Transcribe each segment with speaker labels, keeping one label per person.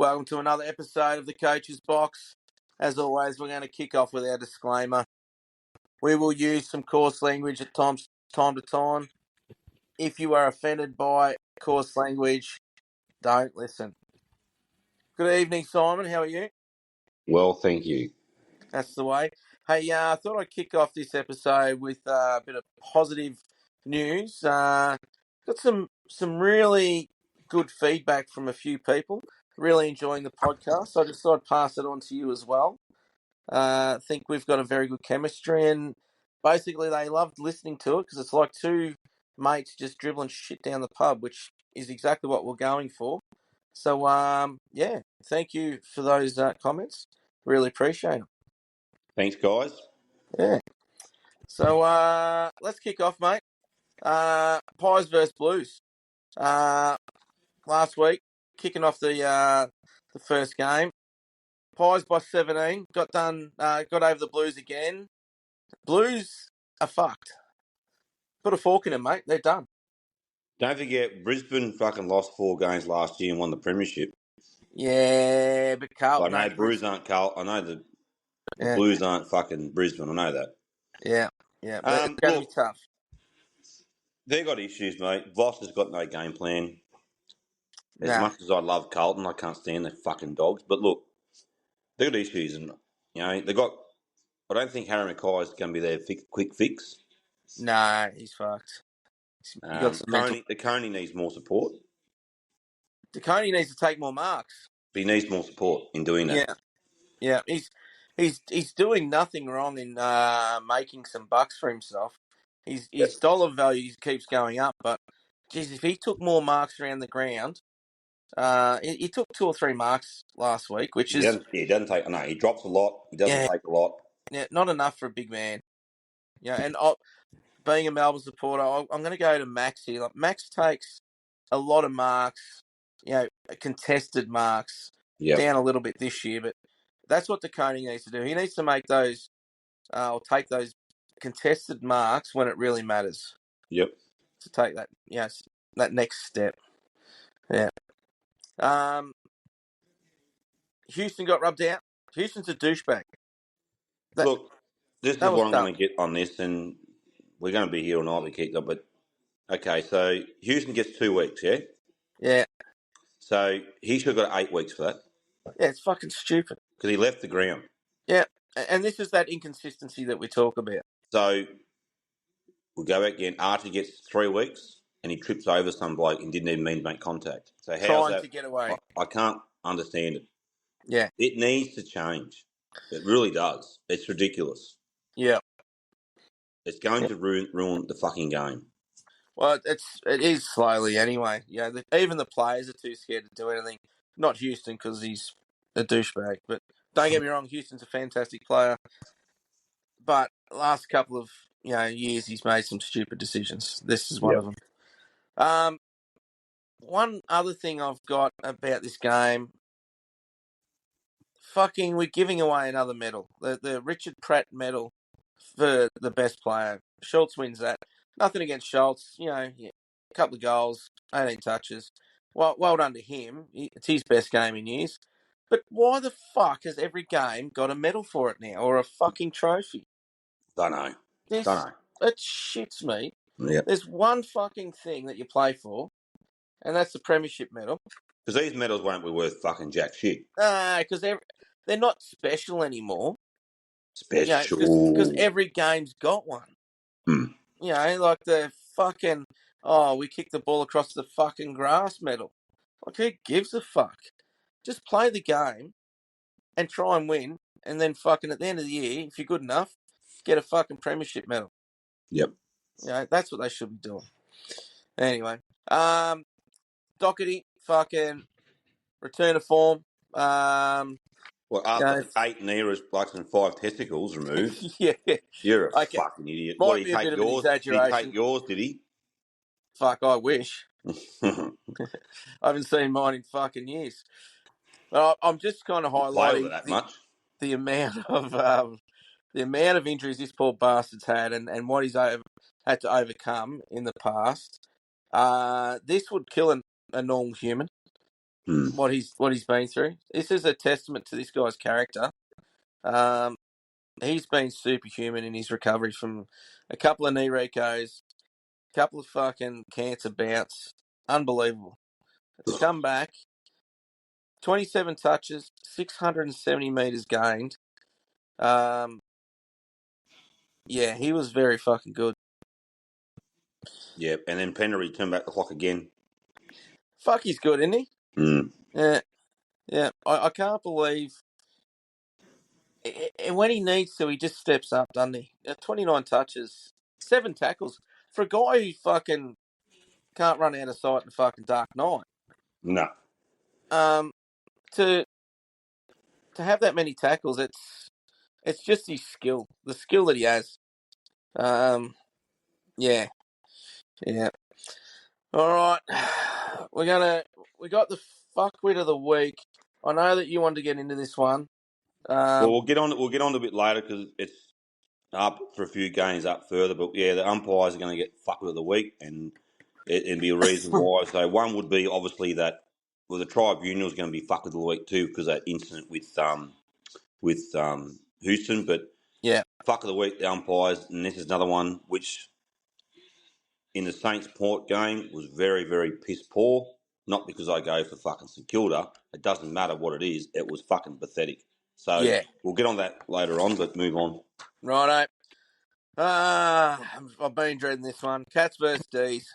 Speaker 1: Welcome to another episode of the Coach's Box. As always, we're going to kick off with our disclaimer. We will use some coarse language at time to time. If you are offended by coarse language, don't listen. Good evening, Simon. How are you?
Speaker 2: Well, thank you.
Speaker 1: That's the way. Hey, I thought I'd kick off this episode with a bit of positive news. Got some really good feedback from a few people. Really enjoying the podcast. So I just thought I'd pass it on to you as well. I think we've got a very good chemistry, and basically they loved listening to it because it's like two mates just dribbling shit down the pub, which is exactly what we're going for. So, yeah, thank you for those comments. Really appreciate them.
Speaker 2: Thanks, guys.
Speaker 1: Yeah. So, let's kick off, mate. Pies versus Blues. Last week, kicking off the first game. Pies by 17. Got over the Blues again. Blues are fucked. Put a fork in them, mate. They're done.
Speaker 2: Don't forget, Brisbane fucking lost 4 games last year and won the premiership.
Speaker 1: Yeah, but Carlton.
Speaker 2: I know Blues aren't Carl. I know the
Speaker 1: Yeah,
Speaker 2: Blues aren't fucking Brisbane. I know that.
Speaker 1: yeah. But it's going to be
Speaker 2: Look,
Speaker 1: tough.
Speaker 2: they've got issues, mate. Voss has got no game plan. As
Speaker 1: Nah.
Speaker 2: much as I love Carlton, I can't stand their fucking dogs. But look, they've got issues, and they got. I don't think Harry Mackay is going to be their quick fix.
Speaker 1: Nah, he's fucked. You got some mental.
Speaker 2: The Coney needs more support.
Speaker 1: DeConey needs to take more marks.
Speaker 2: But he needs more support in doing that.
Speaker 1: Yeah. He's doing nothing wrong in making some bucks for himself. His dollar value keeps going up, but geez, if he took more marks around the ground, he took 2 or 3 marks last week, which
Speaker 2: He doesn't take. No, he drops a lot. He doesn't take a lot.
Speaker 1: Yeah, not enough for a big man. Yeah, and being a Melbourne supporter, I'm going to go to Max here. Like, Max takes a lot of marks, contested marks, down a little bit this year, but that's what DeConey needs to do. He needs to make those, or take those contested marks when it really matters.
Speaker 2: Yep.
Speaker 1: To take that, that next step. Yeah. Houston got rubbed out. Houston's a douchebag.
Speaker 2: Look, this is what I'm going to get on this, and we're going to be here all night. We keep up, but okay. So Houston gets 2 weeks, yeah.
Speaker 1: Yeah.
Speaker 2: So he should have got 8 weeks for that.
Speaker 1: Yeah, it's fucking stupid.
Speaker 2: Because he left the ground.
Speaker 1: Yeah, and this is that inconsistency that we talk about.
Speaker 2: So we'll go back again. Archie gets 3 weeks, and he trips over some bloke and didn't even mean to make contact. So how's that?
Speaker 1: To get away.
Speaker 2: I can't understand it.
Speaker 1: Yeah.
Speaker 2: It needs to change. It really does. It's ridiculous.
Speaker 1: Yeah.
Speaker 2: It's going to ruin the fucking game.
Speaker 1: Well, it is slowly anyway. Yeah, even the players are too scared to do anything. Not Houston because he's a douchebag, but don't get me wrong, Houston's a fantastic player. But the last couple of years, he's made some stupid decisions. This is one of them. One other thing I've got about this game. Fucking, we're giving away another medal. The Richard Pratt medal for the best player. Schultz wins that. Nothing against Schultz. A couple of goals, 18 touches. Well done to him. It's his best game in years. But why the fuck has every game got a medal for it now, or a fucking trophy?
Speaker 2: Don't know.
Speaker 1: It shits me.
Speaker 2: Yep.
Speaker 1: There's one fucking thing that you play for, and that's the premiership medal.
Speaker 2: Because these medals won't be worth fucking jack shit.
Speaker 1: Because they're not special anymore.
Speaker 2: Special.
Speaker 1: Because every game's got one. Like the fucking, we kicked the ball across the fucking grass medal. Like, who gives a fuck? Just play the game and try and win, and then fucking at the end of the year, if you're good enough, get a fucking premiership medal.
Speaker 2: Yep.
Speaker 1: That's what they should be doing. Anyway, Doherty, fucking return to form.
Speaker 2: Well, after 8 knee blocks and 5 testicles removed,
Speaker 1: yeah,
Speaker 2: you're a fucking idiot.
Speaker 1: Might
Speaker 2: What, did
Speaker 1: be
Speaker 2: he
Speaker 1: a
Speaker 2: take
Speaker 1: bit of an
Speaker 2: yours?
Speaker 1: exaggeration.
Speaker 2: Did he take yours, did he?
Speaker 1: Fuck, I wish. I haven't seen mine in fucking years. I'm just kind of highlighting the amount of injuries this poor bastard's had, and what he's had to overcome in the past. This would kill a normal human. what he's been through. This is a testament to this guy's character. He's been superhuman in his recovery from a couple of knee recos, a couple of fucking cancer bouts. Unbelievable. To come back, 27 touches, 670 metres gained. Yeah, he was very fucking good.
Speaker 2: Yeah, and then Pendery turned back the clock again.
Speaker 1: Fuck, he's good, isn't he?
Speaker 2: Mm.
Speaker 1: Yeah. I can't believe. And when he needs to, he just steps up, doesn't he? 29 touches, 7 tackles. For a guy who fucking can't run out of sight in the fucking dark night.
Speaker 2: No.
Speaker 1: To have that many tackles, it's just his skill, the skill that he has. Yeah. All right, we got the fuckwit of the week. I know that you wanted to get into this one.
Speaker 2: Well, we'll get on to a bit later because it's up for a few games up further. But yeah, the umpires are going to get fucked of the week, and it'd be a reason why. So one would be obviously that the tribunal is going to be fucked of the week too because that incident with Houston. But
Speaker 1: Yeah,
Speaker 2: fuck of the week, the umpires, and this is another one which in the Saints Port game was very, very piss poor. Not because I go for fucking St Kilda. It doesn't matter what it is. It was fucking pathetic. So
Speaker 1: yeah.
Speaker 2: we'll get on that later on, but move on.
Speaker 1: Righto. I've been dreading this one. Cats versus D's.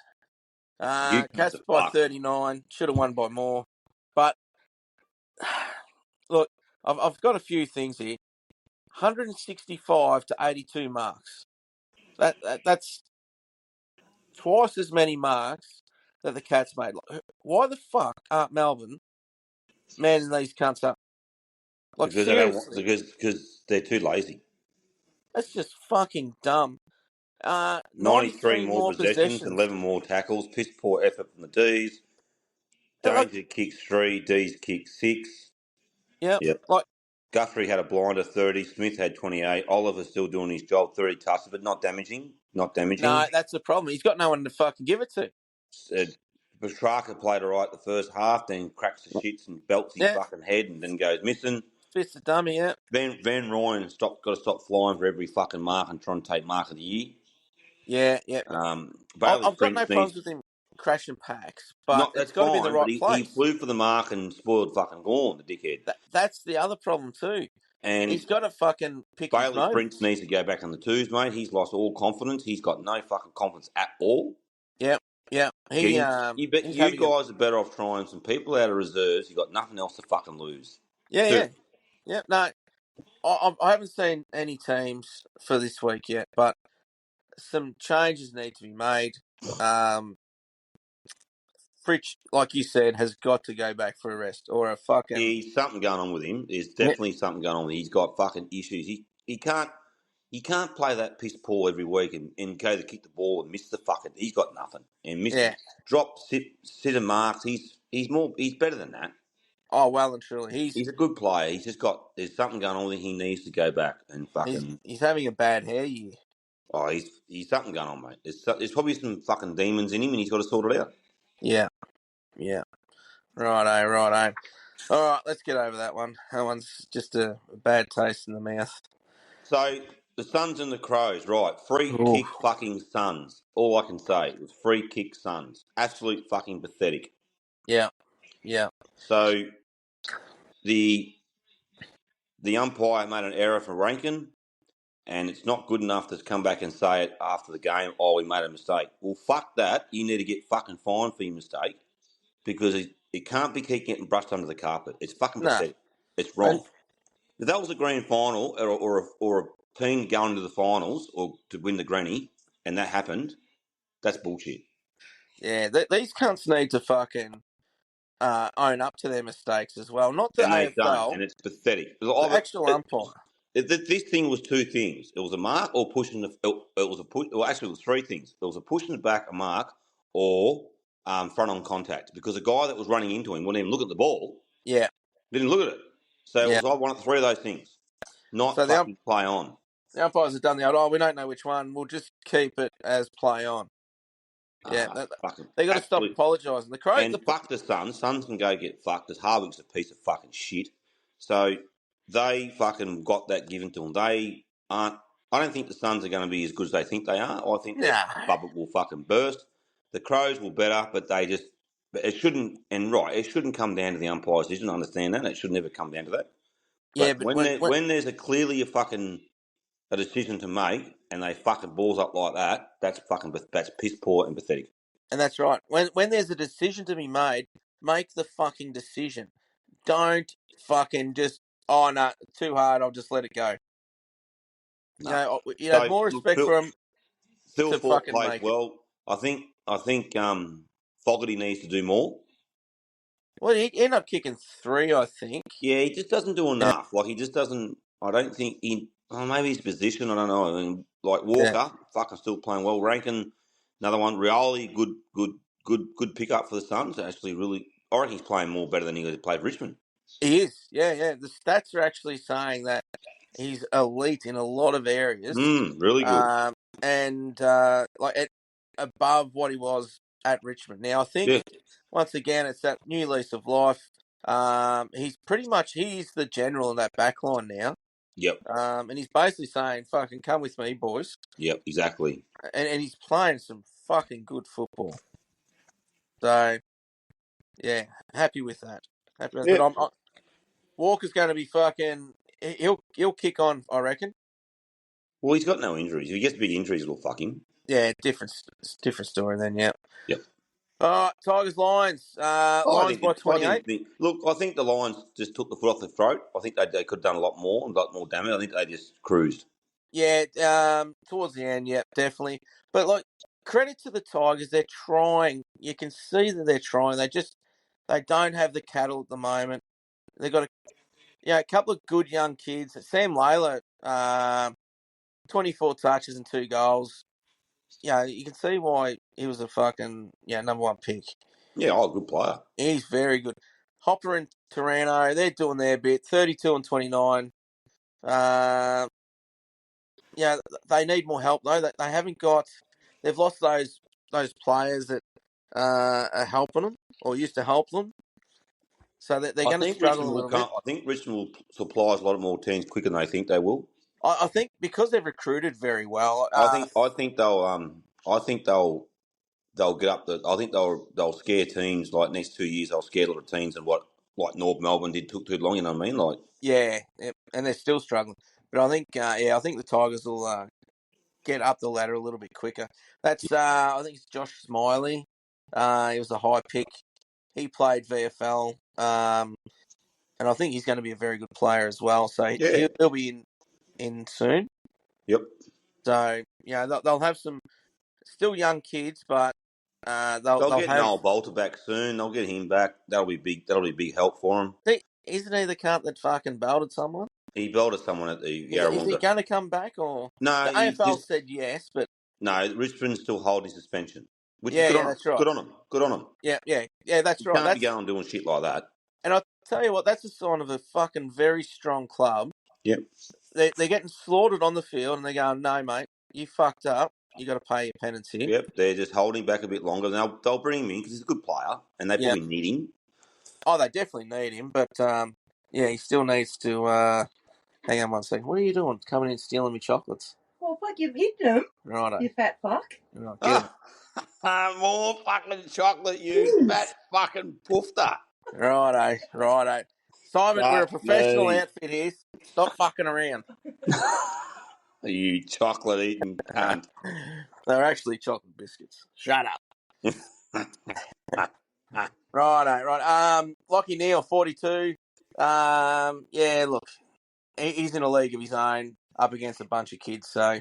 Speaker 2: You cunts
Speaker 1: Cats
Speaker 2: are
Speaker 1: by
Speaker 2: fucked.
Speaker 1: 39. Should have won by more. But look, I've got a few things here. 165 to 82 marks. That's twice as many marks that the Cats made. Like, why the fuck aren't Melbourne manning these cunts up? Like,
Speaker 2: Because they don't want,
Speaker 1: seriously,
Speaker 2: because they're too lazy.
Speaker 1: that's just fucking dumb.
Speaker 2: 93
Speaker 1: 93
Speaker 2: more
Speaker 1: more
Speaker 2: possessions,
Speaker 1: possessions.
Speaker 2: 11 more tackles, piss poor effort from the D's.
Speaker 1: Like,
Speaker 2: Danger kicks 3, D's kicked 6.
Speaker 1: yeah,
Speaker 2: Yep.
Speaker 1: like,
Speaker 2: Guthrie had a blinder 30, Smith had 28. Oliver's still doing his job, 30 touches, but not damaging. Not damaging.
Speaker 1: no, that's the problem. He's got no one to fucking give it to.
Speaker 2: Petrarca played all right the first half, then cracks the shits and belts his
Speaker 1: Yeah,
Speaker 2: fucking head and then goes missing.
Speaker 1: fits the dummy, yeah.
Speaker 2: Van Ryan got to stop flying for every fucking mark and trying to take mark of the year.
Speaker 1: Yeah.
Speaker 2: Bailey
Speaker 1: I've got no
Speaker 2: Prince
Speaker 1: problems
Speaker 2: needs
Speaker 1: with him crashing packs, but
Speaker 2: not
Speaker 1: it's
Speaker 2: that's
Speaker 1: got to be in the
Speaker 2: fine, but
Speaker 1: right
Speaker 2: he
Speaker 1: place.
Speaker 2: flew for the mark and spoiled fucking Gorn, the dickhead.
Speaker 1: That's the other problem too.
Speaker 2: And
Speaker 1: He's got to fucking pick his
Speaker 2: Bailey Prince
Speaker 1: moments.
Speaker 2: needs to go back on the twos, mate. He's lost all confidence. He's got no fucking confidence at all.
Speaker 1: Yeah.
Speaker 2: You
Speaker 1: He's
Speaker 2: you
Speaker 1: having a
Speaker 2: guys are better off trying some people out of reserves. You got nothing else to fucking lose.
Speaker 1: yeah. No, I haven't seen any teams for this week yet, but some changes need to be made. Fritsch, like you said, has got to go back for a rest or a fucking
Speaker 2: There's something going on with him. There's definitely something going on with him. He's got fucking issues. He can't play that piss poor every week and go to kick the ball and miss the fucking. He's got nothing and miss
Speaker 1: yeah.
Speaker 2: drop sit and marks. He's better than that.
Speaker 1: Oh, well and truly,
Speaker 2: He's a good player. He's just got there's something going on with him. He needs to go back and fucking.
Speaker 1: he's having a bad hair year.
Speaker 2: Oh, he's something going on, mate. There's probably some fucking demons in him, and he's got to sort it out.
Speaker 1: Yeah. Righto. All right, let's get over that one. That one's just a bad taste in the mouth.
Speaker 2: So the Suns and the Crows, right? Free
Speaker 1: Ooh.
Speaker 2: kick fucking Suns. All I can say was free kick Suns. Absolute fucking pathetic.
Speaker 1: Yeah.
Speaker 2: So the umpire made an error for Rankin, and it's not good enough to come back and say it after the game. Oh, we made a mistake. Well, fuck that. You need to get fucking fined for your mistake because it can't be keep getting brushed under the carpet. It's fucking
Speaker 1: No.
Speaker 2: pathetic. It's
Speaker 1: And
Speaker 2: wrong. If that was a grand final or a team going to the finals or to win the granny, and that happened, that's bullshit.
Speaker 1: yeah, these cunts need to fucking own up to their mistakes as well. Not the
Speaker 2: And they don't,
Speaker 1: AFL,
Speaker 2: and it's pathetic.
Speaker 1: the actual umpire.
Speaker 2: This thing was two things. It was a mark or pushing the. It was a push. Well, actually, it was three things. It was a push in the back, a mark, or front on contact. Because the guy that was running into him wouldn't even look at the ball.
Speaker 1: Yeah.
Speaker 2: Didn't look at it. So it
Speaker 1: Yeah.
Speaker 2: was I wanted three of those things. Not
Speaker 1: So
Speaker 2: fucking play on.
Speaker 1: the umpires have done the old, we don't know which one. We'll just keep it as play on. Yeah,
Speaker 2: Fucking
Speaker 1: they got to stop
Speaker 2: absolute.
Speaker 1: apologising. The Crows,
Speaker 2: And fuck the Suns. Suns can go get fucked because Harvick's a piece of fucking shit. So they fucking got that given to them. They aren't. I don't think the Suns are going to be as good as they think they are. I think their
Speaker 1: nah.
Speaker 2: bubble will fucking burst. The Crows will better, but they just. But it shouldn't. And right, it shouldn't come down to the umpire's decision. I understand that. It should never come down to that.
Speaker 1: Yeah,
Speaker 2: But
Speaker 1: but
Speaker 2: when there's a clearly a decision to make and they fucking balls up like that, that's piss poor and pathetic.
Speaker 1: and that's right. When there's a decision to be made, make the fucking decision. Don't fucking just no, too hard. I'll just let it go.
Speaker 2: No.
Speaker 1: You'd have
Speaker 2: So
Speaker 1: more
Speaker 2: look,
Speaker 1: respect for him
Speaker 2: Phil
Speaker 1: to
Speaker 2: Fort
Speaker 1: fucking
Speaker 2: plays
Speaker 1: make it.
Speaker 2: well. I think Fogarty needs to do more.
Speaker 1: Well, he ended up kicking 3, I think.
Speaker 2: Yeah, he just doesn't do
Speaker 1: Yeah,
Speaker 2: enough. Like he just doesn't. I don't think he. Oh, maybe his position. I don't know. And like
Speaker 1: yeah.
Speaker 2: Walker, fucking still playing well. Rankin, another one. Rioli, good pickup for the Suns. Actually, really. I reckon he's playing more better than he played for Richmond.
Speaker 1: He is. Yeah, yeah. The stats are actually saying that he's elite in a lot of areas,
Speaker 2: Really good.
Speaker 1: and above what he was at Richmond. Now, I think
Speaker 2: Yeah.
Speaker 1: once again it's that new lease of life. He's the general in that back line now,
Speaker 2: Yep.
Speaker 1: and he's basically saying, "Fucking come with me, boys,"
Speaker 2: Yep. Exactly.
Speaker 1: and he's playing some fucking good football. So yeah, happy with that. Happy with,
Speaker 2: Yeah.
Speaker 1: but Walker's going to be fucking. He'll kick on, I reckon.
Speaker 2: Well, he's got no injuries. If he gets big injuries, it'll fuck him.
Speaker 1: Yeah, different story then. Yeah.
Speaker 2: Yep.
Speaker 1: All right, Tigers Lions.
Speaker 2: Oh,
Speaker 1: Lions by 28.
Speaker 2: Look, I think the Lions just took the foot off the throat. I think they could have done a lot more and got more damage. I think they just cruised.
Speaker 1: Yeah. Towards the end, yeah, definitely. But like, credit to the Tigers. They're trying. You can see that they're trying. They don't have the cattle at the moment. They've got a couple of good young kids. Sam Layla, 24 touches and 2 goals. Yeah, you can see why he was a fucking number 1 pick.
Speaker 2: Yeah, good player.
Speaker 1: He's very good. Hopper and Toronto, they're doing their bit. 32 and 29. They need more help though. They haven't got. They've lost those players that are helping them or used to help them. So they're
Speaker 2: I
Speaker 1: going to
Speaker 2: think
Speaker 1: struggle
Speaker 2: Richmond
Speaker 1: a
Speaker 2: will
Speaker 1: little
Speaker 2: come.
Speaker 1: bit.
Speaker 2: I think Richmond will supply a lot more teams quicker than they think they will.
Speaker 1: I think because they've recruited very well.
Speaker 2: I think they'll get up. I think they'll scare teams like next 2 years. They'll scare a lot of teams and what like North Melbourne did took too long. You know what I mean? Like
Speaker 1: Yeah, and they're still struggling. But I think I think the Tigers will get up the ladder a little bit quicker. That's I think it's Josh Smiley. He was a high pick. He played VFL, and I think he's going to be a very good player as well. So
Speaker 2: yeah,
Speaker 1: he'll be in soon.
Speaker 2: yep.
Speaker 1: So they'll have some still young kids, but
Speaker 2: They'll
Speaker 1: they'll
Speaker 2: get
Speaker 1: have.
Speaker 2: Noel Bolter back soon. They'll get him back. That'll be big. That'll be big help for him.
Speaker 1: Isn't he the cunt that fucking belted someone?
Speaker 2: He belted someone at the
Speaker 1: Is he
Speaker 2: Yarrawonga.
Speaker 1: going to come back or
Speaker 2: No,
Speaker 1: the
Speaker 2: he
Speaker 1: AFL
Speaker 2: just
Speaker 1: said yes, but
Speaker 2: no. Richmond's still holding suspension, which is
Speaker 1: yeah,
Speaker 2: good on him.
Speaker 1: that's right.
Speaker 2: Good on him. Good on him.
Speaker 1: Yeah, that's
Speaker 2: You
Speaker 1: right.
Speaker 2: can't be going doing shit like that.
Speaker 1: And I'll tell you what, that's a sign of a fucking very strong club.
Speaker 2: Yep.
Speaker 1: They're getting slaughtered on the field, and they're going, no, mate, you fucked up. You got to pay your penance here.
Speaker 2: Yep. They're just holding back a bit longer. Now they'll bring him in because he's a good player, and they
Speaker 1: Yeah.
Speaker 2: probably need him.
Speaker 1: Oh, they definitely need him, but he still needs to. Hang on one second. What are you doing? Coming in stealing me chocolates?
Speaker 3: Well, fuck, you've hidden them.
Speaker 1: Righto.
Speaker 3: You fat fuck.
Speaker 1: Right, get 'em.
Speaker 2: More fucking chocolate, you fat fucking poofter.
Speaker 1: Righto. Simon, we're a
Speaker 2: Fuck
Speaker 1: professional
Speaker 2: me.
Speaker 1: outfit here. Stop fucking around.
Speaker 2: You chocolate eating cunt.
Speaker 1: They're actually chocolate biscuits. Shut up. Right. Lockie Neal, 42. Look, he's in a league of his own, up against a bunch of kids. So,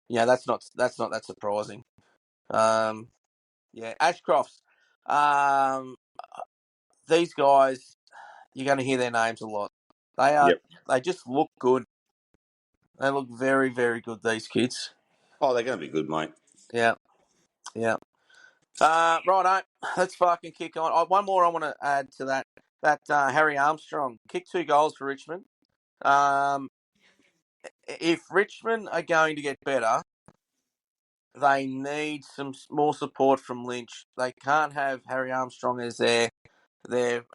Speaker 1: that's not that surprising. Ashcrofts. These guys, you're going to hear their names a lot.
Speaker 2: Yep.
Speaker 1: They just look good. They look very, very good. These kids.
Speaker 2: Oh, they're going to be good, mate.
Speaker 1: Yeah. Righto, let's fucking kick on. One more I want to add to that. That Harry Armstrong kicked 2 goals for Richmond. If Richmond are going to get better, they need some more support from Lynch. They can't have Harry Armstrong as their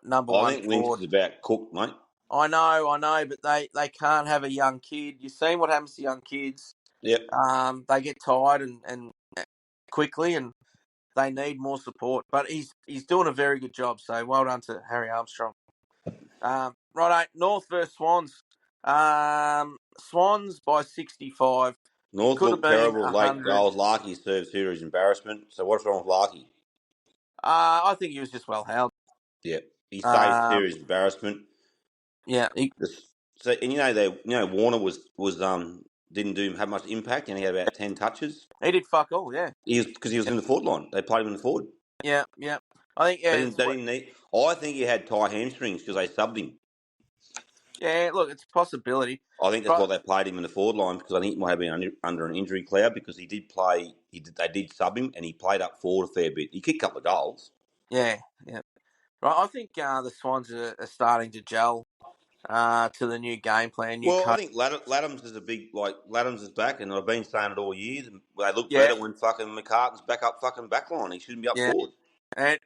Speaker 1: number
Speaker 2: I
Speaker 1: one
Speaker 2: think Lynch
Speaker 1: forward.
Speaker 2: is about cooked, mate.
Speaker 1: I know, but they can't have a young kid. You've seen what happens to young kids.
Speaker 2: Yep.
Speaker 1: They get tired and quickly, and they need more support. But he's doing a very good job. So well done to Harry Armstrong. Righto, North versus Swans. Swans by 65. It
Speaker 2: North
Speaker 1: could have
Speaker 2: looked
Speaker 1: been
Speaker 2: terrible. Late
Speaker 1: 100.
Speaker 2: goals. Larkey served serious embarrassment. So what's wrong with Larkey?
Speaker 1: I think he was just well held.
Speaker 2: Yep. He saved
Speaker 1: Um,
Speaker 2: serious embarrassment.
Speaker 1: yeah,
Speaker 2: So and Warner was didn't have much impact and he had about 10 touches.
Speaker 1: he did fuck all. Yeah,
Speaker 2: Because he was in the forward line. They played him in the forward.
Speaker 1: yeah. I think
Speaker 2: They didn't need. I think he had tie hamstrings because they subbed him.
Speaker 1: yeah. Look, it's a possibility.
Speaker 2: I think that's why
Speaker 1: But
Speaker 2: they played him in the forward line because I think he might have been under an injury cloud because he did play. They did sub him and he played up forward a fair bit. He kicked a couple of goals.
Speaker 1: yeah. Right, I think the Swans are starting to gel to the new game plan. New
Speaker 2: Well, I
Speaker 1: coach.
Speaker 2: think Laddams is a big Laddams is back, and I've been saying it all year. They look
Speaker 1: Yeah,
Speaker 2: better when fucking McCartan's back up fucking backline. He shouldn't be up
Speaker 1: yeah.
Speaker 2: forward.
Speaker 1: And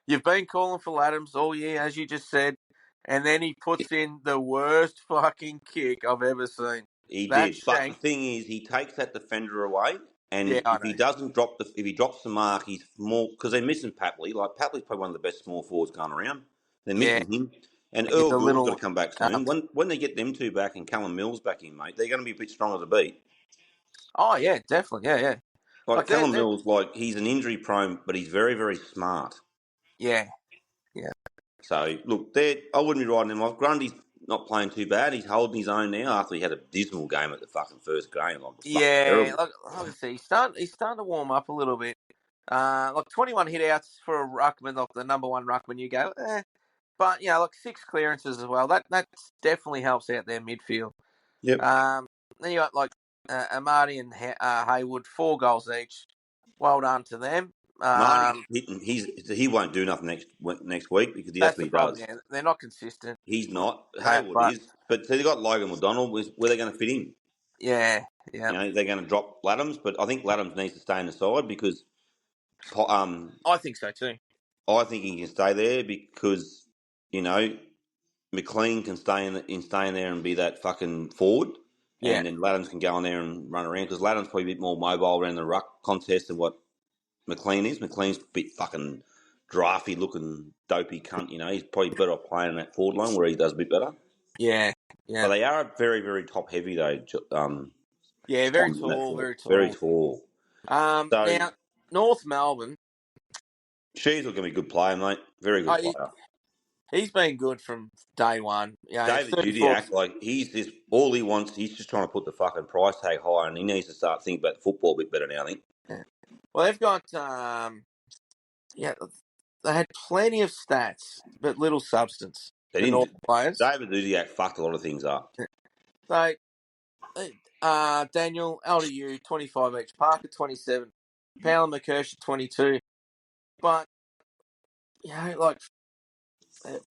Speaker 1: you've been calling for Laddams all year, as you just said, and then he puts in the worst fucking kick I've ever seen.
Speaker 2: He
Speaker 1: That
Speaker 2: did, but the
Speaker 1: shank.
Speaker 2: thing is, he takes that defender away,
Speaker 1: Yeah,
Speaker 2: and
Speaker 1: I
Speaker 2: if he
Speaker 1: know.
Speaker 2: doesn't if he drops the mark, he's more because they're missing Papley. Like Papley's probably one of the best small forwards going around. They're
Speaker 1: Yeah,
Speaker 2: missing him, and
Speaker 1: he's
Speaker 2: Earl
Speaker 1: a
Speaker 2: Gould's got to
Speaker 1: little.
Speaker 2: come back soon. When they get them two back and Callum Mills back in, mate, they're going to be a bit stronger to beat.
Speaker 1: Oh yeah, definitely. Yeah.
Speaker 2: Like
Speaker 1: Like that.
Speaker 2: Callum Mills, like he's an injury prone, but he's very very smart.
Speaker 1: Yeah.
Speaker 2: So look, I wouldn't be riding him off. Grundy's not playing too bad. He's holding his own now after he had a dismal game at the fucking first game. Like fucking
Speaker 1: Yeah,
Speaker 2: terrible.
Speaker 1: like I see, he's starting to warm up a little bit. Like 21 hit outs for a ruckman, like the number one ruckman. You go, but like 6 clearances as well. That definitely helps out their midfield.
Speaker 2: Yep.
Speaker 1: Then you got like Amadi and Haywood, 4 goals each. Well done to them.
Speaker 2: Marty's hitting. He won't do nothing next week because that's
Speaker 1: That's
Speaker 2: what
Speaker 1: the
Speaker 2: he
Speaker 1: problem.
Speaker 2: does.
Speaker 1: Yeah, they're not consistent.
Speaker 2: He's not. Hayward
Speaker 1: But
Speaker 2: is, but so they got Logan McDonald. Where they going to fit him?
Speaker 1: yeah.
Speaker 2: They're going to drop Laddams, but I think Laddams needs to stay in the side because
Speaker 1: I think so too.
Speaker 2: I think he can stay there because McLean can stay in there and be that fucking forward.
Speaker 1: Yeah,
Speaker 2: And then Laddams can go in there and run around because Laddams probably a bit more mobile around the ruck contest than what McLean is. McLean's a bit fucking drafty looking dopey cunt, He's probably better off playing in that forward line where he does a bit better.
Speaker 1: yeah.
Speaker 2: But they are very, very top heavy though.
Speaker 1: Yeah, very
Speaker 2: Swans in that
Speaker 1: tall,
Speaker 2: forward.
Speaker 1: very
Speaker 2: Very
Speaker 1: tall.
Speaker 2: tall. So
Speaker 1: Now North Melbourne.
Speaker 2: she's looking to be a good player, mate. Very good player.
Speaker 1: He's been good from day one.
Speaker 2: David
Speaker 1: 34.
Speaker 2: Dudiak, like he's just all he wants. He's just trying to put the fucking price tag higher, and he needs to start thinking about football a bit better now. I think.
Speaker 1: Yeah. Well, they've got they had plenty of stats, but little substance.
Speaker 2: They
Speaker 1: The
Speaker 2: didn't.
Speaker 1: North players.
Speaker 2: David Dudiak fucked a lot of things up.
Speaker 1: So, Daniel LDU 25 each, Parker 27, Powell and McKersh 22, but like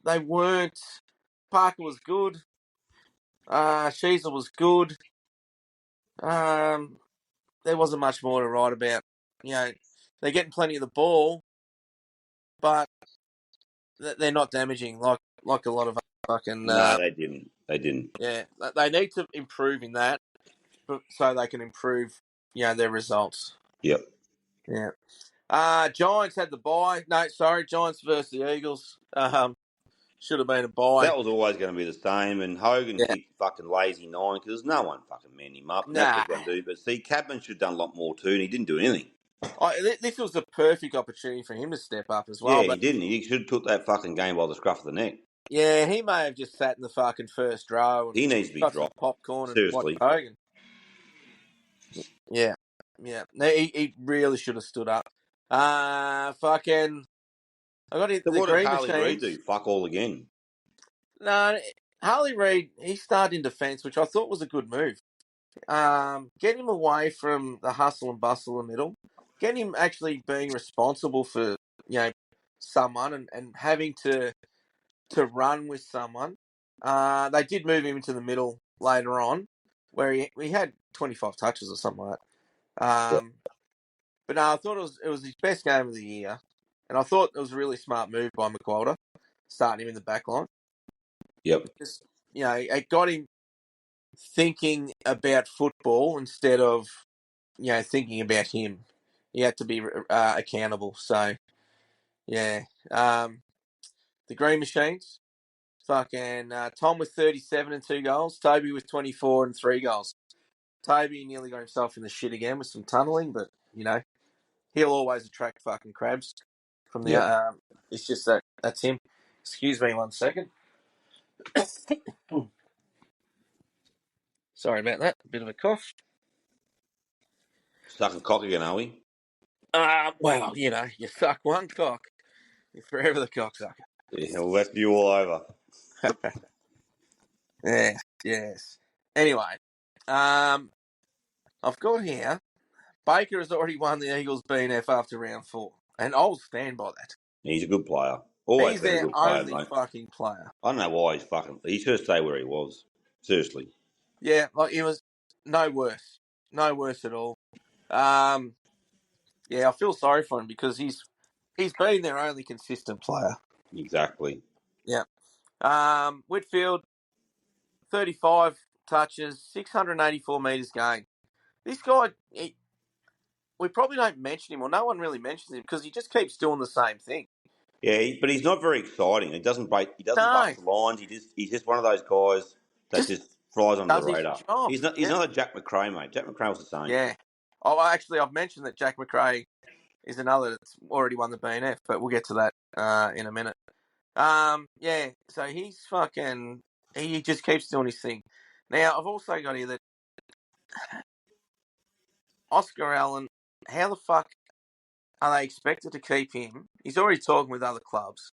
Speaker 1: they weren't. Parker was good. Sheasel was good. There wasn't much more to write about. They're getting plenty of the ball, but they're not damaging like a lot of fucking.
Speaker 2: No, they didn't. They didn't.
Speaker 1: Yeah, they need to improve in that, so they can improve, their results.
Speaker 2: Yep.
Speaker 1: Yeah. Giants had the bye. No, sorry, Giants versus the Eagles. Should have been a bye.
Speaker 2: That was always going to be the same. And Hogan kicked fucking lazy 9 because no one fucking manned him up. And that's what he's going to do. But see, Cadman should have done a lot more too, and he didn't do anything.
Speaker 1: This was the perfect opportunity for him to step up as well.
Speaker 2: Yeah,
Speaker 1: but
Speaker 2: he didn't. He should have took that fucking game by the scruff of the neck.
Speaker 1: yeah, he may have just sat in the fucking first row and
Speaker 2: He needs to be
Speaker 1: got some
Speaker 2: dropped.
Speaker 1: popcorn
Speaker 2: Seriously.
Speaker 1: and watched Hogan. Yeah. No, he really should have stood up. Fucking. I got it.
Speaker 2: So
Speaker 1: The
Speaker 2: what did
Speaker 1: Green
Speaker 2: Harley Reid
Speaker 1: Machines.
Speaker 2: do? Fuck all again.
Speaker 1: No, Harley Reid. He started in defence, which I thought was a good move. Get him away from the hustle and bustle in the middle. Get him actually being responsible for someone and having to run with someone. They did move him into the middle later on, where he had 25 touches or something like But no, I thought it was his best game of the year, and I thought it was a really smart move by McWalter, starting him in the back line.
Speaker 2: Yep.
Speaker 1: Because, it got him thinking about football instead of, thinking about him. He had to be accountable. So, yeah. The Green Machines, fucking Tom with 37 and 2 goals, Toby with 24 and 3 goals. Toby nearly got himself in the shit again with some tunnelling, but, he'll always attract fucking crabs from the.
Speaker 2: Yep.
Speaker 1: It's just that's him. Excuse me 1 second. Sorry about that. A bit of a cough.
Speaker 2: Sucking cock again, are we?
Speaker 1: Well, you suck one cock, you're forever the cocksucker.
Speaker 2: Yeah, well, that's you all over.
Speaker 1: Yes. Anyway, I've got here. Baker has already won the Eagles BNF after round 4, and I'll stand by that.
Speaker 2: He's a good player. Always
Speaker 1: He's
Speaker 2: been a
Speaker 1: their
Speaker 2: good player,
Speaker 1: only
Speaker 2: mate.
Speaker 1: fucking player.
Speaker 2: I don't know why he should have stayed where he was. Seriously.
Speaker 1: Yeah, like he was no worse at all. Yeah, I feel sorry for him because he's been their only consistent player.
Speaker 2: Exactly.
Speaker 1: Yeah. Whitfield, 35 touches, 684 metres gained. This guy, we probably don't mention him, or no one really mentions him because he just keeps doing the same thing.
Speaker 2: Yeah, but he's not very exciting. He doesn't break. He doesn't
Speaker 1: No,
Speaker 2: bust the lines. He's just one of those guys that
Speaker 1: just
Speaker 2: just flies under the
Speaker 1: does his
Speaker 2: radar.
Speaker 1: job.
Speaker 2: He's not. He's
Speaker 1: Yeah.
Speaker 2: not a Jack McRae, mate. Jack McRae was the same.
Speaker 1: Yeah. Oh, actually, I've mentioned that Jack McRae is another that's already won the BNF, but we'll get to that in a minute. Yeah, so he's fucking. He just keeps doing his thing. Now, I've also got here that Oscar Allen, how the fuck are they expected to keep him? He's already talking with other clubs.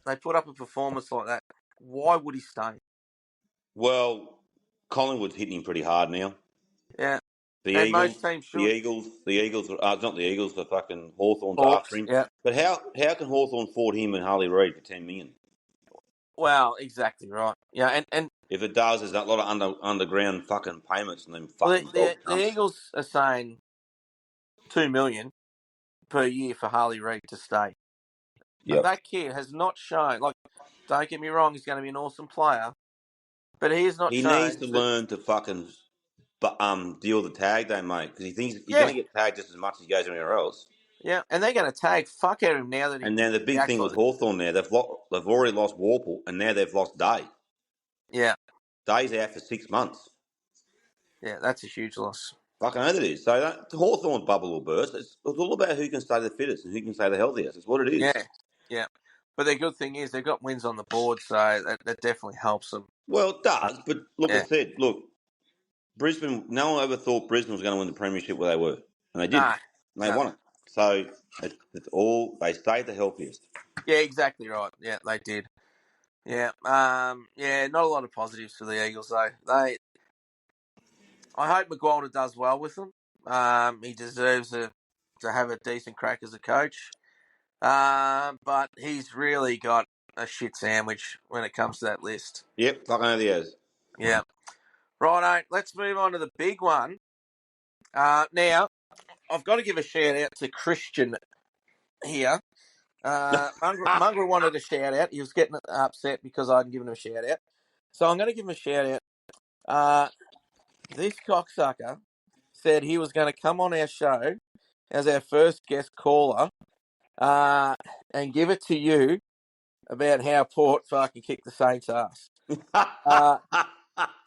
Speaker 1: They put up a performance like that. Why would he stay?
Speaker 2: Well, Collingwood's hitting him pretty hard now.
Speaker 1: Yeah,
Speaker 2: The
Speaker 1: and
Speaker 2: Eagles,
Speaker 1: most teams
Speaker 2: the
Speaker 1: should.
Speaker 2: Eagles, the Eagles. It's not the Eagles. The fucking Hawthorn's after
Speaker 1: Hawks,
Speaker 2: him.
Speaker 1: yeah.
Speaker 2: But how can Hawthorn afford him and Harley Reid for 10 million?
Speaker 1: Well, exactly right. Yeah, and
Speaker 2: If it does, there's a lot of underground fucking payments and them
Speaker 1: well,
Speaker 2: fucking dog
Speaker 1: the
Speaker 2: cunts.
Speaker 1: Eagles are saying $2 million per year for Harley Reid to stay.
Speaker 2: Yep.
Speaker 1: That kid has not shown. Like, don't get me wrong, he's going to be an awesome player, but he has not
Speaker 2: He needs
Speaker 1: shown
Speaker 2: to
Speaker 1: that.
Speaker 2: learn to fucking deal with the tag they make because he thinks he's
Speaker 1: Yeah,
Speaker 2: going to get tagged just as much as he goes anywhere else.
Speaker 1: yeah, and they're going to tag fuck out of him now that
Speaker 2: And then the
Speaker 1: he
Speaker 2: big
Speaker 1: acts
Speaker 2: thing with
Speaker 1: like.
Speaker 2: Hawthorn there, they've already lost Warple and now they've lost Day.
Speaker 1: Yeah,
Speaker 2: Day's out for 6 months.
Speaker 1: yeah, that's a huge loss.
Speaker 2: Fucking know that is. So the Hawthorn bubble will burst. It's all about who can stay the fittest and who can stay the healthiest. It's what it is.
Speaker 1: Yeah, yeah. But the good thing is they've got wins on the board, so that definitely helps them.
Speaker 2: Well, it does, but look,
Speaker 1: Yeah.
Speaker 2: I said, Brisbane, no one ever thought Brisbane was going to win the premiership where they were. And they did.
Speaker 1: No,
Speaker 2: And they
Speaker 1: no.
Speaker 2: won it. So they stayed the healthiest.
Speaker 1: Yeah, exactly right. Yeah, they did. Yeah. Yeah, not a lot of positives for the Eagles though. I hope McGualter does well with them. He deserves to have a decent crack as a coach. But he's really got a shit sandwich when it comes to that list.
Speaker 2: Yep, fucking know the as.
Speaker 1: Yeah. Righto, let's move on to the big one. Now, I've got to give a shout out to Christian here. Mungra wanted a shout out. He was getting upset because I hadn't given him a shout out. So I'm going to give him a shout out. This cocksucker said he was going to come on our show as our first guest caller and give it to you about how Port fucking kicked the Saints' ass.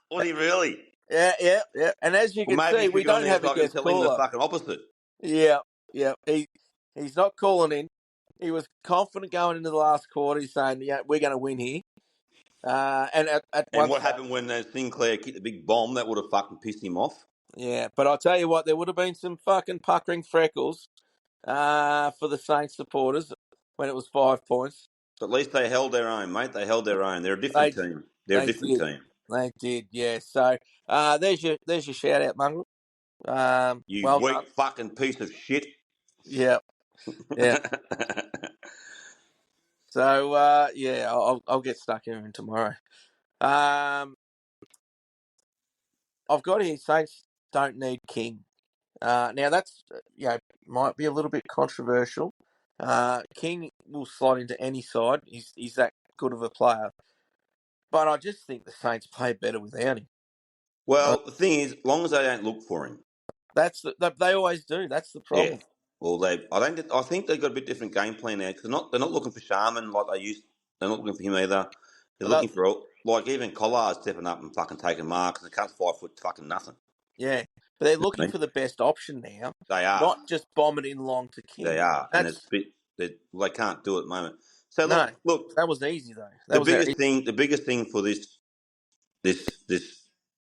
Speaker 2: What, he really?
Speaker 1: Yeah. And as you
Speaker 2: Well,
Speaker 1: can
Speaker 2: maybe
Speaker 1: see,
Speaker 2: he
Speaker 1: we
Speaker 2: should be on
Speaker 1: don't
Speaker 2: there
Speaker 1: have
Speaker 2: so
Speaker 1: a
Speaker 2: I can
Speaker 1: guest
Speaker 2: tell him the
Speaker 1: caller.
Speaker 2: fucking opposite.
Speaker 1: Yeah. He's not calling in. He was confident going into the last quarter. He's saying, "Yeah, we're going to win here." And at
Speaker 2: And
Speaker 1: one
Speaker 2: what
Speaker 1: stage,
Speaker 2: happened when Sinclair kicked the big bomb? That would have fucking pissed him off.
Speaker 1: yeah. But I'll tell you what, there would have been some fucking puckering freckles for the Saints supporters when it was 5 points.
Speaker 2: But at least they held their own, mate. They held their own. They're a different team. They're a
Speaker 1: They
Speaker 2: different
Speaker 1: did.
Speaker 2: team.
Speaker 1: They did. Yeah. So there's your shout out, Mongrel.
Speaker 2: You
Speaker 1: Well
Speaker 2: weak
Speaker 1: done.
Speaker 2: fucking piece of shit.
Speaker 1: Yeah. Yeah. So yeah, I'll get stuck in tomorrow. I've got here Saints don't need King. Now that's might be a little bit controversial. King will slot into any side. He's that good of a player, but I just think the Saints play better without him.
Speaker 2: Well, the thing is, as long as they don't look for him,
Speaker 1: They always do. That's the
Speaker 2: yeah.
Speaker 1: problem.
Speaker 2: Well, I think they've got a bit different game plan now because they're not looking for Sharman like they used. They're not looking for him either. They're
Speaker 1: But
Speaker 2: looking for like even Collard stepping up and fucking taking marks. And the cunt's 5 foot fucking nothing.
Speaker 1: yeah, but they're
Speaker 2: You know what I
Speaker 1: looking
Speaker 2: mean?
Speaker 1: for the best option now,
Speaker 2: They are.
Speaker 1: not just bomb it in long to
Speaker 2: They
Speaker 1: King.
Speaker 2: are, and it's
Speaker 1: That's
Speaker 2: a bit they can't do it at the moment. So
Speaker 1: no,
Speaker 2: look.
Speaker 1: that was easy though.
Speaker 2: The
Speaker 1: That was
Speaker 2: biggest
Speaker 1: easy.
Speaker 2: thing, the biggest thing for this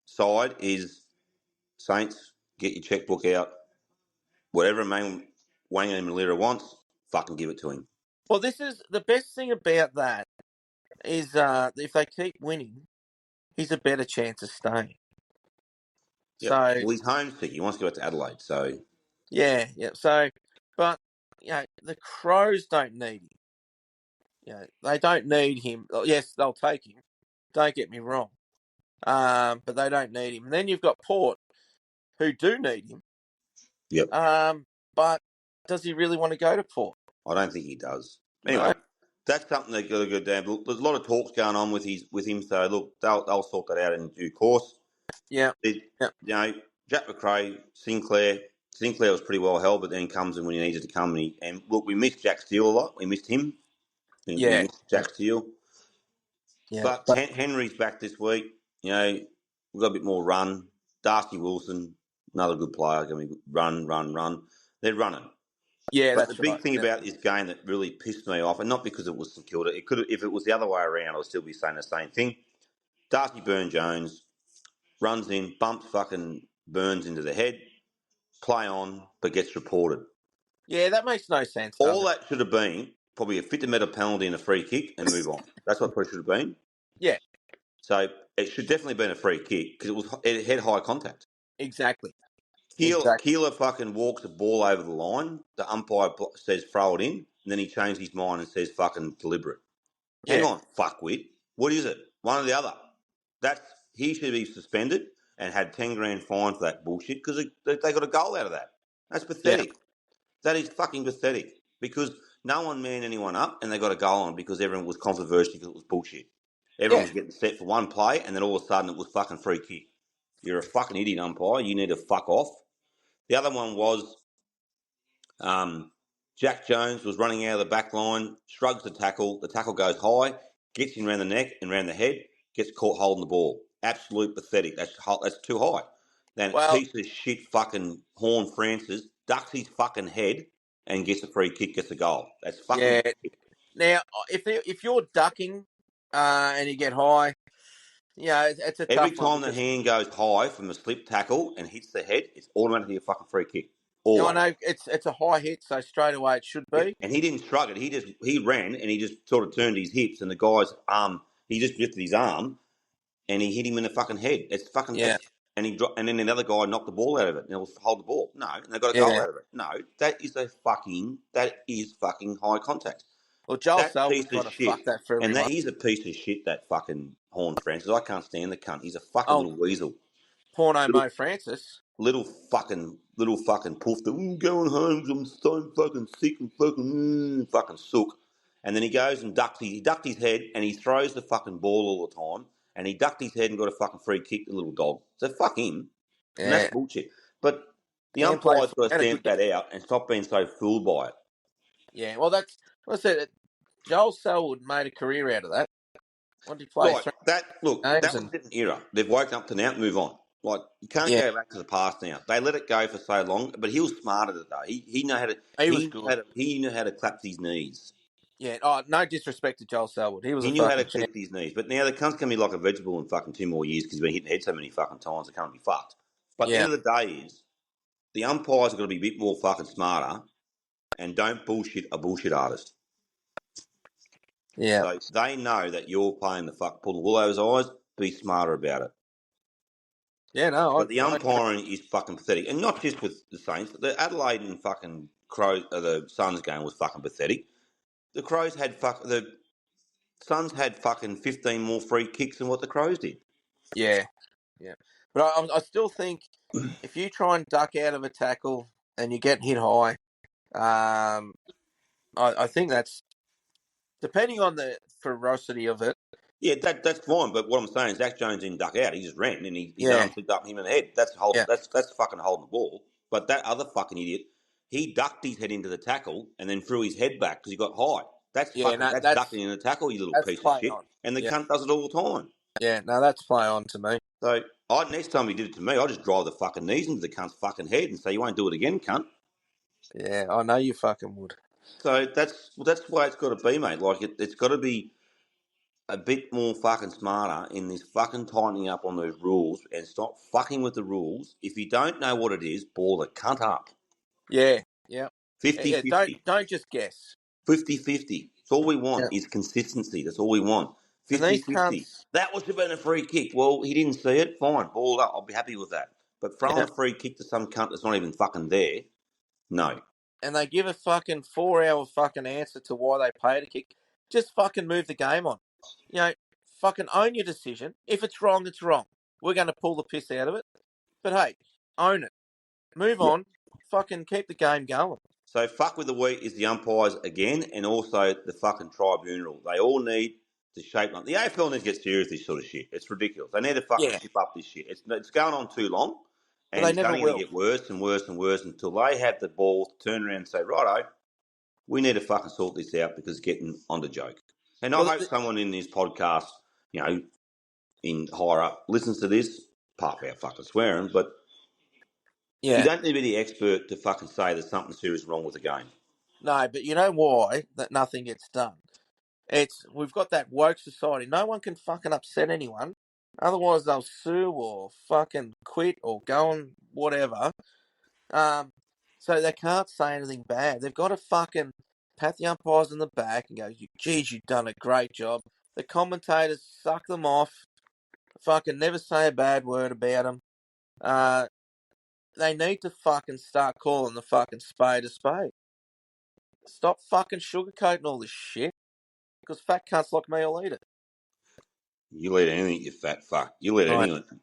Speaker 2: side is Saints. Get your checkbook out. Whatever Wayne and Malira wants, fucking give it to him.
Speaker 1: Well, this is the best thing about that is if they keep winning, he's a better chance of staying.
Speaker 2: Yep.
Speaker 1: So
Speaker 2: Well, he's homesick. He wants to go back to Adelaide. So
Speaker 1: yeah. So, but the Crows don't need him. They don't need him. Oh, yes, they'll take him. Don't get me wrong. But they don't need him. And then you've got Port, who do need him.
Speaker 2: yep.
Speaker 1: But does he really want to go to Port?
Speaker 2: I don't think he does.
Speaker 1: No.
Speaker 2: Anyway, that's something they've got to go down. Look, there's a lot of talks going on with him. So look, they'll sort that out in due course.
Speaker 1: Yeah.
Speaker 2: You know, Jack McRae, Sinclair. Sinclair was pretty well held, but then comes in when he needed to come. And look, we missed Jack Steele a lot. We missed him. We missed Jack Steele.
Speaker 1: Yeah.
Speaker 2: But Henry's back this week. You know, we've got a bit more run. Darcy Wilson, another good player. Going to run. They're running.
Speaker 1: Yeah,
Speaker 2: But
Speaker 1: that's
Speaker 2: the big
Speaker 1: right.
Speaker 2: thing about this game that really pissed me off, and not because it was St Kilda, it could, if it was the other way around, I would still be saying the same thing. Darcy Byrne-Jones runs in, bumps fucking Burns into the head, play on, but gets reported.
Speaker 1: Yeah, that makes no sense.
Speaker 2: All that should have been probably a fit-to-metal penalty and a free kick and move on. That's what it should have been.
Speaker 1: Yeah.
Speaker 2: So it should definitely have been a free kick because it had high contact.
Speaker 1: Exactly.
Speaker 2: Keeler fucking walks the ball over the line. The umpire says throw it in, and then he changed his mind and says fucking deliberate. Hang on, fuckwit. What is it? One or the other. He should be suspended and had 10 grand fine for that bullshit because they got a goal out of that. That's pathetic.
Speaker 1: Yeah.
Speaker 2: That is fucking pathetic because no one manned anyone up and they got a goal on because everyone was controversial because it was bullshit. Everyone was getting set for one play and then all of a sudden it was fucking free kick. You're a fucking idiot umpire. You need to fuck off. The other one was Jack Jones was running out of the back line, shrugs the tackle goes high, gets him around the neck and around the head, gets caught holding the ball. Absolute pathetic. That's too high. Then piece of shit fucking Horn Francis ducks his fucking head and gets a free kick, gets a goal. That's fucking
Speaker 1: pathetic. Now, if you're ducking and you get high, it's a tough
Speaker 2: every
Speaker 1: one.
Speaker 2: time the hand goes high from a slip tackle and hits the head, it's automatically a fucking free kick. Always.
Speaker 1: I know it's a high hit, so straight away it should be.
Speaker 2: And he didn't shrug it. He ran and he just sort of turned his hips and the guy's arm. He just lifted his arm and he hit him in the fucking head. It's fucking and he dropped, and then another guy knocked the ball out of it and it was hold the ball. No, and they got a goal out of it. No, that is fucking high contact.
Speaker 1: Well, Joel
Speaker 2: That
Speaker 1: Selwood's
Speaker 2: piece
Speaker 1: got
Speaker 2: of
Speaker 1: to
Speaker 2: shit,
Speaker 1: fuck that for everyone.
Speaker 2: and that is a piece of shit. That fucking Horn Francis. I can't stand the cunt. He's a fucking little weasel.
Speaker 1: Porno Mo Francis.
Speaker 2: Little fucking poof. I'm going home. I'm so fucking sick and fucking sook. And then he goes and ducked his head and he throws the fucking ball all the time. And he ducked his head and got a fucking free kick, the little dog. So fuck him. Yeah. And that's bullshit. But the umpire's got to stamp that out and stop being so fooled by it.
Speaker 1: Yeah, well, that's what I said. Joel Selwood made a career out of that. What did he play?
Speaker 2: Right, that was a different era. They've woken up to now, move on. Like, you can't go back to the past now. They let it go for so long, but he was smart at it, though. He knew how to... He knew how to clap his knees.
Speaker 1: Yeah, no disrespect to Joel Selwood. He
Speaker 2: knew how to clip his knees. But now the cunt's going to be like a vegetable in fucking 2 more years because he's been hitting the head so many fucking times, it can't be fucked. But at the end of the day is, the umpires are going to be a bit more fucking smarter and don't bullshit a bullshit artist.
Speaker 1: Yeah.
Speaker 2: So they know that you're playing the fuck, pull the wool over his eyes, be smarter about it.
Speaker 1: Yeah, no.
Speaker 2: But the umpiring is fucking pathetic. And not just with the Saints, but the Adelaide and fucking the Suns game was fucking pathetic. The Crows had the Suns had fucking 15 more free kicks than what the Crows did.
Speaker 1: Yeah. Yeah. But I still think if you try and duck out of a tackle and you get hit high, I think that's depending on the ferocity of it.
Speaker 2: Yeah, that's fine. But what I'm saying is, Zach Jones didn't duck out. He just ran and his
Speaker 1: Yeah,
Speaker 2: arm flicked up him in the head. That's holding.
Speaker 1: yeah,
Speaker 2: That's fucking holding the ball. But that other fucking idiot, he ducked his head into the tackle and then threw his head back because he got high. That's
Speaker 1: yeah.
Speaker 2: fucking.
Speaker 1: No,
Speaker 2: That's ducking in the tackle, you little
Speaker 1: that's
Speaker 2: piece of
Speaker 1: play
Speaker 2: shit.
Speaker 1: on.
Speaker 2: And the
Speaker 1: Yeah,
Speaker 2: cunt does it all the time.
Speaker 1: yeah. No, that's play on to me.
Speaker 2: So next time he did it to me, I just drive the fucking knees into the cunt's fucking head and say, "You won't do it again, cunt."
Speaker 1: Yeah, I know you fucking would.
Speaker 2: So that's why it's got to be, mate. Like it's got to be a bit more fucking smarter in this fucking tightening up on those rules and stop fucking with the rules. If you don't know what it is, ball the cunt up.
Speaker 1: Yeah, yeah, yeah. Don't
Speaker 2: 50-50.
Speaker 1: don't just guess.
Speaker 2: 50-50. It's all we
Speaker 1: Yeah,
Speaker 2: want is consistency. That's all we want.
Speaker 1: and these
Speaker 2: 50-50.
Speaker 1: cunts.
Speaker 2: That was have been a free kick. Well, he didn't see it. Fine, ball up. I'll be happy with that. But throwing
Speaker 1: Yeah,
Speaker 2: a free kick to some cunt that's not even fucking there, no.
Speaker 1: and they give a fucking 4 hour fucking answer to why they paid a kick. Just fucking move the game on. You know, fucking own your decision. If it's wrong, it's wrong. We're going to pull the piss out of it. But hey, own it. Move on. Fucking keep the game going.
Speaker 2: So fuck with the week is the umpires again, and also the fucking tribunal. They all need to shape up. The AFL needs to get serious with this sort of shit. It's ridiculous. They need to fucking
Speaker 1: Yeah,
Speaker 2: tip up this shit. It's going on too long,
Speaker 1: but
Speaker 2: and
Speaker 1: they
Speaker 2: it's
Speaker 1: never
Speaker 2: only going to
Speaker 1: will.
Speaker 2: get worse and worse and worse until they have the balls to turn around and say, righto, we need to fucking sort this out because it's getting on the joke. And I
Speaker 1: Well,
Speaker 2: hope someone in this podcast, you know, in higher up, listens to this. Part about fucking swearing, but you
Speaker 1: yeah,
Speaker 2: don't need to be the expert to fucking say there's something serious wrong with the game.
Speaker 1: no, but you know why that nothing gets done? It's we've got that woke society. No one can fucking upset anyone. Otherwise, they'll sue or fucking quit or go on whatever. Um, so they can't say anything bad. They've got to fucking pat the umpires on the back and go, "Geez, you've done a great job." The commentators suck them off. Fucking never say a bad word about them. They need to fucking start calling the fucking spade a spade. Stop fucking sugarcoating all this shit. Because fat cunts like me will eat it.
Speaker 2: You let anything, you fat fuck. You let
Speaker 1: Right.
Speaker 2: anything.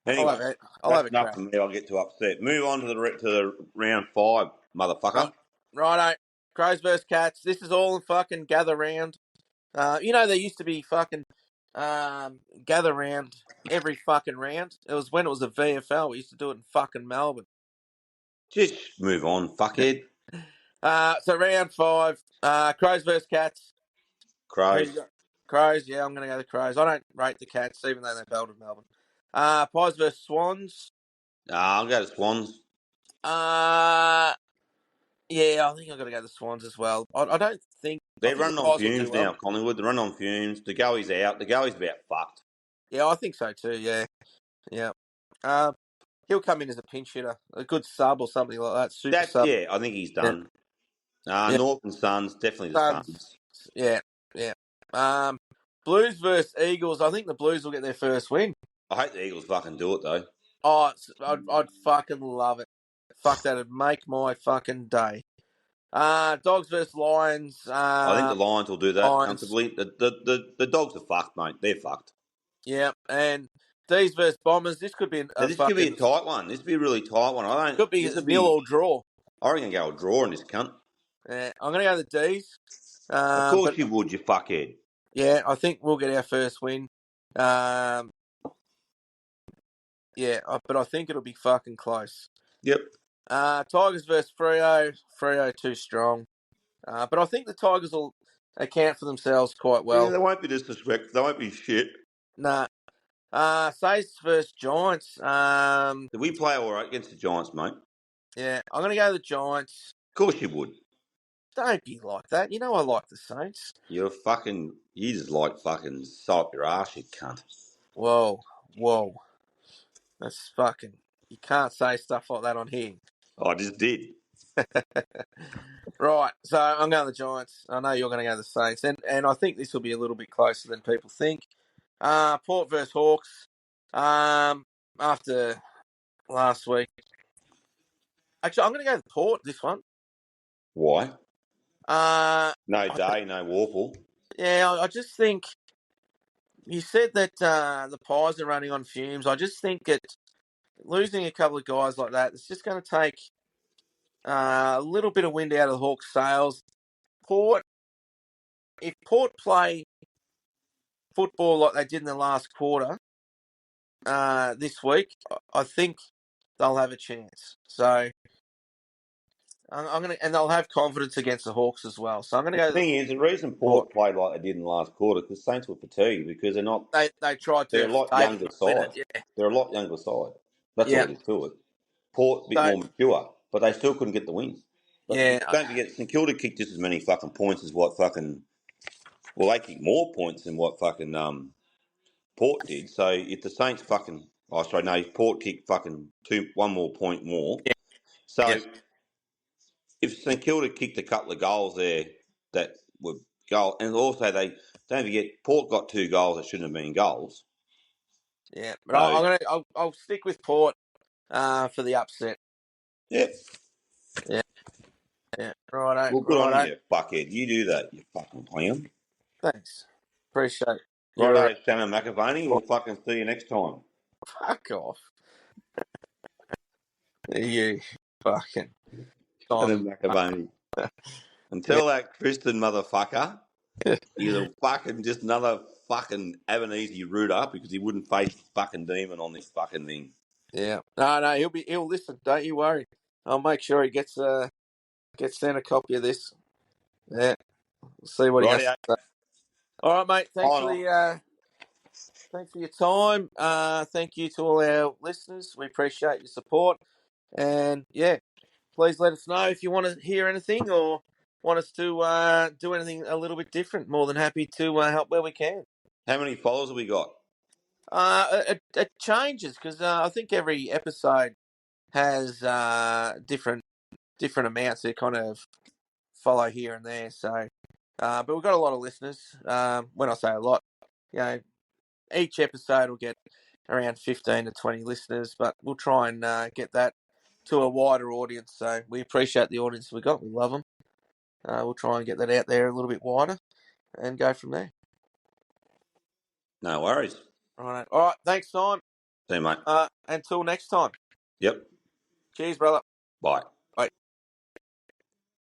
Speaker 2: Anyway,
Speaker 1: I'll have
Speaker 2: that's
Speaker 1: a
Speaker 2: enough
Speaker 1: crack.
Speaker 2: for me. I'll get too upset. Move on to the round 5,
Speaker 1: Right,
Speaker 2: motherfucker.
Speaker 1: righto. Crows versus cats. This is all in fucking gather round. There used to be fucking gather round every fucking round. It was when it was a VFL. We used to do it in fucking Melbourne.
Speaker 2: Just move on, fuckhead.
Speaker 1: So round 5. Crows versus cats. Who you
Speaker 2: Crows.
Speaker 1: got? Crows. Yeah, I'm gonna go the Crows. I don't rate the cats, even though they belted Melbourne. Pies versus Swans.
Speaker 2: I'll go to Swans.
Speaker 1: Uh Yeah, I think I've got to go the Swans as well. I don't think. I
Speaker 2: They're
Speaker 1: think the
Speaker 2: running on
Speaker 1: Pies will do
Speaker 2: fumes
Speaker 1: well.
Speaker 2: now, Collingwood. They're running on fumes. The goey's out. The goey's about fucked.
Speaker 1: Yeah, I think so too. Yeah, yeah. Um, he'll come in as a pinch hitter, a good sub or something like that. Super
Speaker 2: That's,
Speaker 1: sub.
Speaker 2: yeah, I think he's
Speaker 1: Yeah,
Speaker 2: done.
Speaker 1: yeah.
Speaker 2: North and Suns, definitely the
Speaker 1: Suns.
Speaker 2: Suns.
Speaker 1: Yeah, yeah. Blues versus Eagles. I think the Blues will get their first win.
Speaker 2: I hope the Eagles fucking do it, though.
Speaker 1: Oh, I'd fucking love it. Fuck, that'd make my fucking day. Dogs versus Lions.
Speaker 2: I think the Lions will do that
Speaker 1: Lions.
Speaker 2: comfortably. The Dogs are fucked, mate. They're fucked.
Speaker 1: Yeah, and D's versus Bombers. This could be
Speaker 2: Now,
Speaker 1: a
Speaker 2: this could be a
Speaker 1: fucking
Speaker 2: tight one. This would be a really tight one.
Speaker 1: could be
Speaker 2: This
Speaker 1: a
Speaker 2: would
Speaker 1: nil
Speaker 2: be.
Speaker 1: or draw.
Speaker 2: I reckon go a draw in this cunt.
Speaker 1: I'm going to go the D's.
Speaker 2: Of course
Speaker 1: But
Speaker 2: you would, you fuckhead.
Speaker 1: yeah, I think we'll get our first win. But I think it'll be fucking close.
Speaker 2: Yep.
Speaker 1: Tigers versus Freo. Freo too strong. But I think the Tigers will account for themselves quite
Speaker 2: Yeah,
Speaker 1: well.
Speaker 2: they won't be disrespect. They won't be shit.
Speaker 1: Nah. Saints versus Giants.
Speaker 2: Did we play all right against the Giants, mate?
Speaker 1: Yeah, I'm going to go the Giants.
Speaker 2: Of course you would.
Speaker 1: Don't be like that. You know I like the Saints.
Speaker 2: You just like fucking salt your ass, you cunt.
Speaker 1: Whoa. That's fucking. You can't say stuff like that on here.
Speaker 2: I just did.
Speaker 1: Right, so I'm going the Giants. I know you're going to go the Saints, and I think this will be a little bit closer than people think. Port versus Hawks. After last week, actually, I'm going to go the Port this one.
Speaker 2: Why?
Speaker 1: Uh,
Speaker 2: No Day, no Warple.
Speaker 1: yeah, I just think you said that the Pies are running on fumes. I just think that losing a couple of guys like that, it's just going to take a little bit of wind out of the Hawks' sails. If Port play football like they did in the last quarter this week, I think they'll have a chance. So I'm gonna, and they'll have confidence against the Hawks as well. So I'm gonna go
Speaker 2: The thing is, the reason
Speaker 1: Port.
Speaker 2: Port played like they did in the last quarter because Saints were fatigued because they're not.
Speaker 1: They tried
Speaker 2: They're
Speaker 1: to
Speaker 2: a lot
Speaker 1: favour
Speaker 2: younger
Speaker 1: and win it.
Speaker 2: side.
Speaker 1: Yeah,
Speaker 2: They're a lot younger side. That's all
Speaker 1: yeah.
Speaker 2: it is to it. Port a bit
Speaker 1: So
Speaker 2: more mature, but they still couldn't get the wins. But
Speaker 1: yeah,
Speaker 2: don't forget, St Kilda kicked just as many fucking points as what fucking. Well, they kicked more points than what fucking Port did. So if the Saints fucking, oh sorry, no, Port kicked fucking one more point more.
Speaker 1: yeah, yeah,
Speaker 2: So if St Kilda kicked a couple of goals there that were goal, and also they don't forget Port got 2 goals that shouldn't have been goals.
Speaker 1: yeah. But
Speaker 2: So
Speaker 1: I'll stick with Port for the upset.
Speaker 2: yeah,
Speaker 1: Yeah, yeah. Righto,
Speaker 2: well, good on you,
Speaker 1: righto.
Speaker 2: you fuckhead. You do that, you fucking clown.
Speaker 1: Thanks. Appreciate your
Speaker 2: Righto, Shannon McAvaney. We'll fucking see you next time.
Speaker 1: fuck off. You fucking
Speaker 2: Shannon
Speaker 1: Simon.
Speaker 2: McAvaney. And
Speaker 1: Yeah,
Speaker 2: tell that Christian motherfucker he's a fucking just another fucking Ebenezer Rooter because he wouldn't face the fucking demon on this fucking thing.
Speaker 1: yeah. No, he'll listen. Don't you worry. I'll make sure he gets sent a copy of this. Yeah, we'll see what he has
Speaker 2: Righto.
Speaker 1: to say. All right, mate.
Speaker 2: Oh,
Speaker 1: Thanks for your time. Thank you to all our listeners. We appreciate your support. And yeah, please let us know if you want to hear anything or want us to do anything a little bit different. More than happy to help where we can.
Speaker 2: how many followers have we got?
Speaker 1: It changes because I think every episode has different amounts that kind of follow here and there. So, but we've got a lot of listeners. When I say a lot, you know, each episode will get around 15 to 20 listeners, but we'll try and get that to a wider audience. So we appreciate the audience we got. We love them. We'll try and get that out there a little bit wider and go from there.
Speaker 2: No worries.
Speaker 1: All right. Thanks, Simon.
Speaker 2: See you, mate.
Speaker 1: Until next time.
Speaker 2: Yep.
Speaker 1: Cheers, brother.
Speaker 2: Bye.